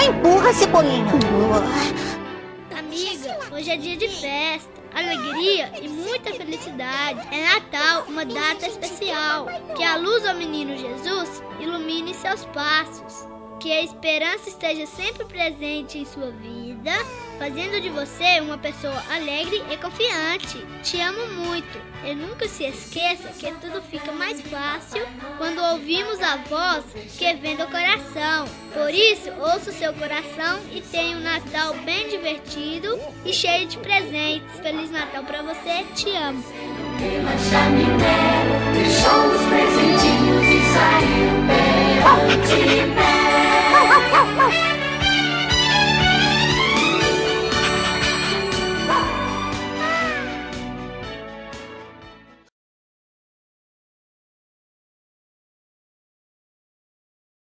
Empurra, Cebolinha. Amiga, hoje é dia de festa, alegria e muita felicidade. É Natal, uma data especial. Que a luz ao menino Jesus ilumine seus passos. Que a esperança esteja sempre presente em sua vida, fazendo de você uma pessoa alegre e confiante. Te amo muito e nunca se esqueça que tudo fica mais fácil quando ouvimos a voz que vem do coração. Por isso, ouça o seu coração e tenha um Natal bem divertido e cheio de presentes. Feliz Natal pra você, te amo. Pela chaminé, deixou os presentinhos e saiu bem de pé.